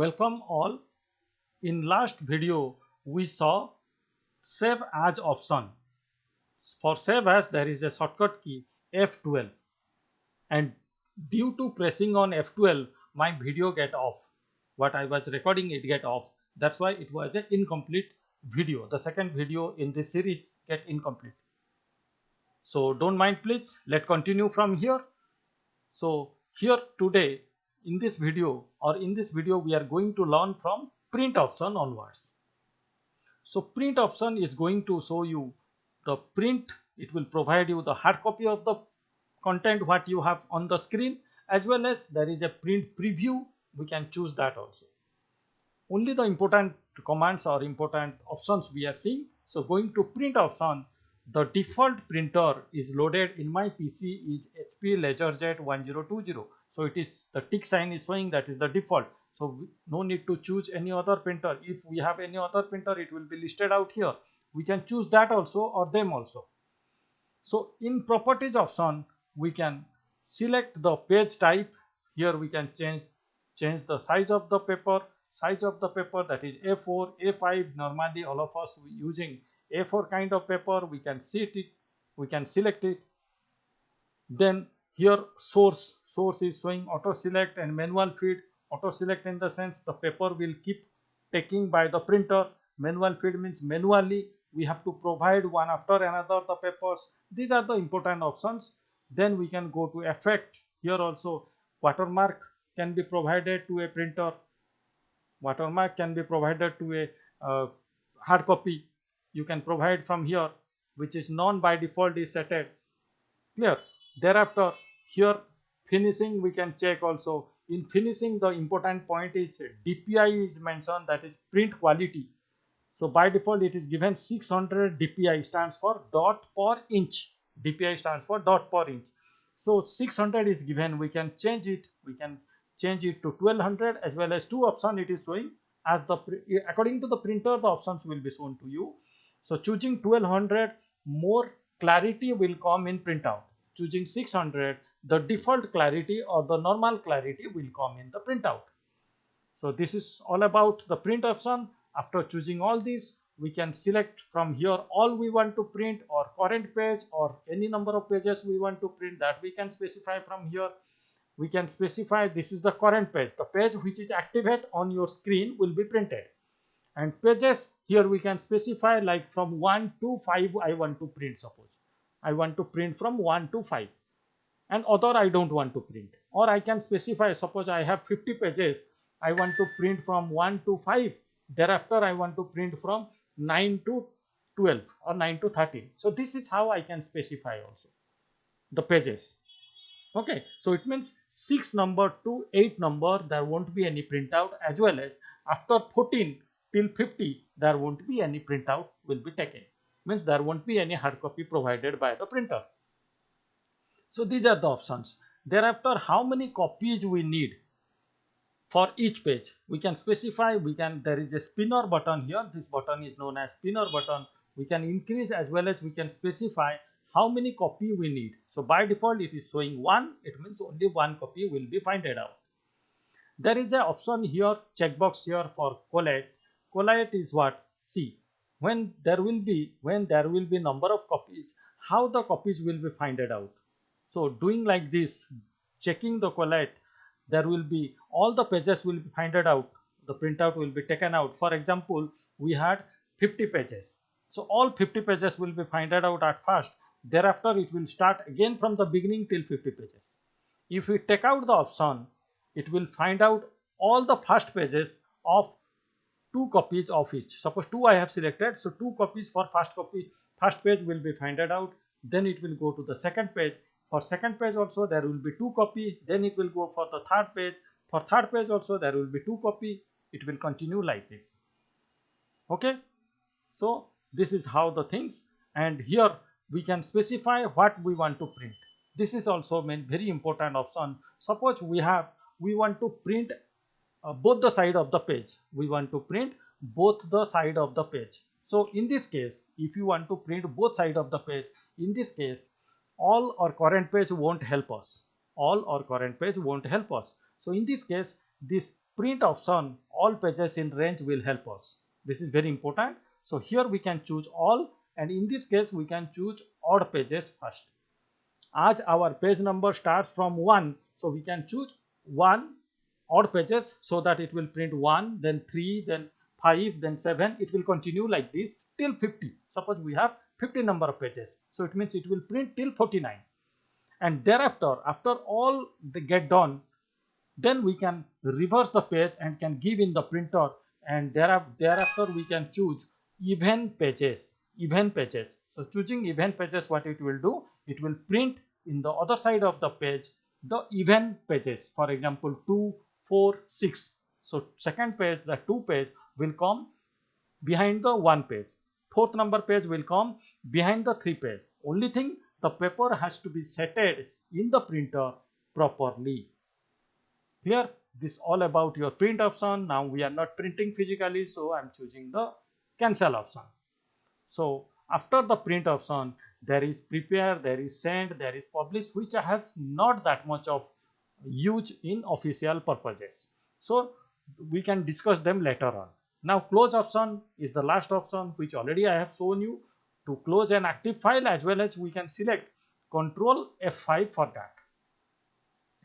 Welcome all. In last video we saw save as option. For save as there is a shortcut key F12, and due to pressing on F12 my video get off. What I was recording it get off. That's why it was an incomplete video. The second video in this series get incomplete. So don't mind please. Let's continue from here. So here today in this video we are going to learn from print option onwards. So print option is going to show you the print. It will provide you the hard copy of the content what you have on the screen, as well as there is a print preview. We can choose that also. Only the important commands or important options we are seeing. So going to print option, the default printer is loaded in my PC is HP LaserJet 1020. So it is the tick sign is showing that is the default. So no need to choose any other printer. If we have any other printer, it will be listed out here. We can choose that also or them also. So in properties option, we can select the page type. Here we can change the size of the paper. That is A4, A5. Normally all of us using A4 kind of paper. We can see it. We can select it. Then here source is showing auto select and manual feed. Auto select in the sense the paper will keep taking by the printer. Manual feed means manually we have to provide one after another the papers. These are the important options. Then we can go to effect. Here also watermark can be provided to a printer. Watermark can be provided to a hard copy. You can provide from here, which is non by default is set. Clear. Thereafter here finishing we can check also. In finishing the important point is DPI is mentioned, that is print quality. So by default it is given 600 DPI, stands for dot per inch. DPI stands for dot per inch. So 600 is given. We can change it. We can change it to 1200, as well as two options it is showing. As the according to the printer the options will be shown to you. So choosing 1200, more clarity will come in printout. Choosing 600, the default clarity or the normal clarity will come in the printout. So this is all about the print option. After choosing all these, we can select from here all we want to print, or current page, or any number of pages we want to print, that we can specify from here. We can specify this is the current page. The page which is active on your screen will be printed. And pages, here we can specify like from 1 to 5 I want to print. Suppose I want to print from 1 to 5 and other I don't want to print. Or I can specify, suppose I have 50 pages, I want to print from 1 to 5. Thereafter I want to print from 9 to 12 or 9 to 13. So this is how I can specify also the pages. Okay, so it means 6 number to 8 number there won't be any printout, as well as after 14 till 50 there won't be any printout will be taken. Means there won't be any hard copy provided by the printer. So these are the options. Thereafter, how many copies we need for each page we can specify. There is a spinner button here. This button is known as spinner button. We can increase as well as we can specify how many copy we need. So by default it is showing 1. It means only 1 copy will be finded out. There is an option here, checkbox here for collate. Collate is what? See, when there will be number of copies, how the copies will be finded out. So doing like this, checking the collate, there will be all the pages will be finded out. The printout will be taken out. For example, we had 50 pages. So all 50 pages will be finded out at first. Thereafter it will start again from the beginning till 50 pages. If we take out the option, it will find out all the first pages of 2 copies of each. Suppose 2 I have selected, so 2 copies for first page will be finded out. Then it will go to the second page. For second page also there will be 2 copy. Then it will go for the third page. For third page also there will be 2 copy. It will continue like this. Okay, so this is how the things. And here we can specify what we want to print. This is also very important option. Suppose we want to print both the side of the page. We want to print both the side of the page. So in this case, if you want to print both side of the page, in this case all or current page won't help us. All or current page won't help us. So in this case, this print option all pages in range will help us. This is very important. So here we can choose all, and in this case we can choose odd pages first. As our page number starts from 1, so we can choose 1 odd pages so that it will print 1, then 3, then 5, then 7. It will continue like this till 50. Suppose we have 50 number of pages, so it means it will print till 49. And thereafter, after all they get done, then we can reverse the page and can give in the printer, and thereafter we can choose even pages. So choosing even pages, what it will do, it will print in the other side of the page the even pages. For example, 2, 4, 6. So second page, the 2 page will come behind the 1 page. Fourth number page will come behind the 3 page. Only thing, the paper has to be setted in the printer properly. Clear? This all about your print option. Now we are not printing physically, so I am choosing the cancel option. So after the print option, there is prepare, there is send, there is publish, which has not that much of use in official purposes. So we can discuss them later on. Now close option is the last option, which already I have shown you. To close an active file, as well as we can select Ctrl F5 for that.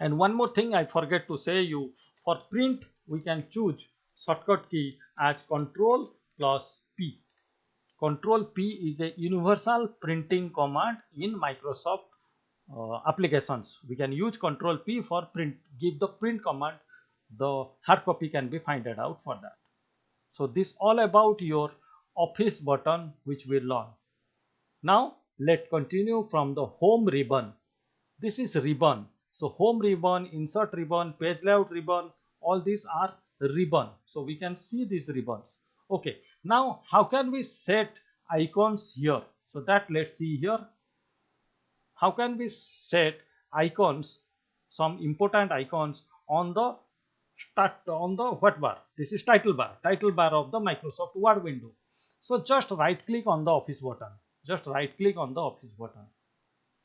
And one more thing I forget to say you, for print we can choose shortcut key as Ctrl plus P. Ctrl P is a universal printing command in Microsoft applications. We can use Ctrl P for print, give the print command, the hard copy can be found out for that. So this all about your office button which we learn. Now let's continue from the home ribbon. This is ribbon. So home ribbon, insert ribbon, page layout ribbon, all these are ribbon. So we can see these ribbons. Okay, now how can we set icons here? So that let's see here. How can we set icons, some important icons on the what bar? This is title bar of the Microsoft Word window. So just right click on the office button.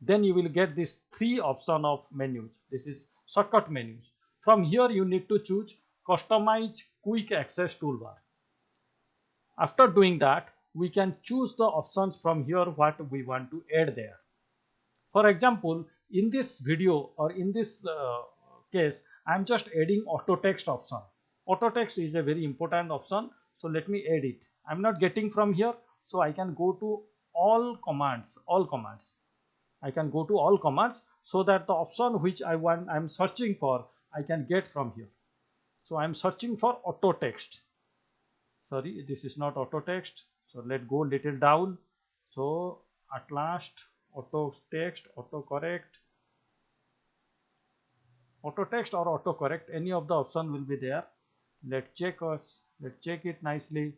Then you will get this 3 option of menus. This is shortcut menus. From here you need to choose customize quick access toolbar. After doing that, we can choose the options from here what we want to add there. For example, in this video or in this case, I am just adding auto text option. Auto text is a very important option. So let me add it. I am not getting from here, so I can go to all commands. I can go to all commands so that the option which I am searching for, I can get from here. So I am searching for auto text. Sorry, this is not auto text. So let's go little down. So at last, auto text, autocorrect or autocorrect, any of the option will be there. Let's check it nicely.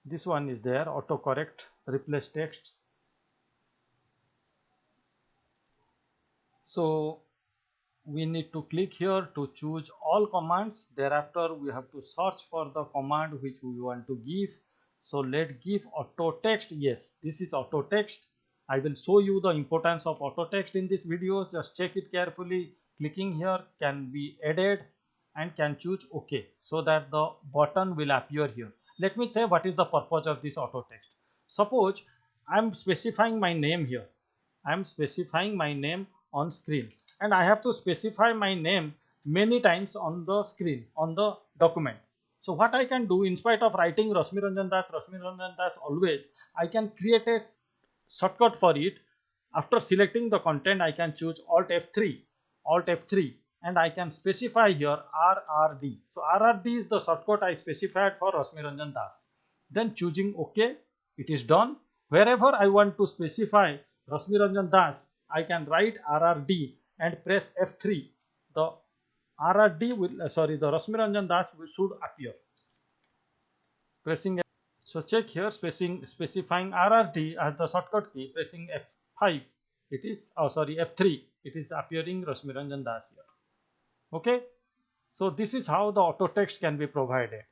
This one is there, autocorrect, replace text. So we need to click here to choose all commands. Thereafter we have to search for the command which we want to give. So let's give auto text. Yes, this is auto text. I will show you the importance of auto text in this video. Just check it carefully. Clicking here can be added and can choose OK, so that the button will appear here. Let me say what is the purpose of this auto text. Suppose I am specifying my name here. I am specifying my name on screen, and I have to specify my name many times on the screen, on the document. So what I can do, in spite of writing Rashmiranjan Das always, I can create a shortcut for it. After selecting the content, I can choose Alt F3, and I can specify here RRD. So RRD is the shortcut I specified for Rashmiranjan Das. Then choosing OK, it is done. Wherever I want to specify Rashmiranjan Das, I can write RRD and press F3. The RRD will, the Rashmiranjan Das should appear. Pressing, so check here, specifying RRD as the shortcut key, pressing F5, it is, F3, it is appearing Rashmiranjan Das here. Okay, so this is how the auto text can be provided.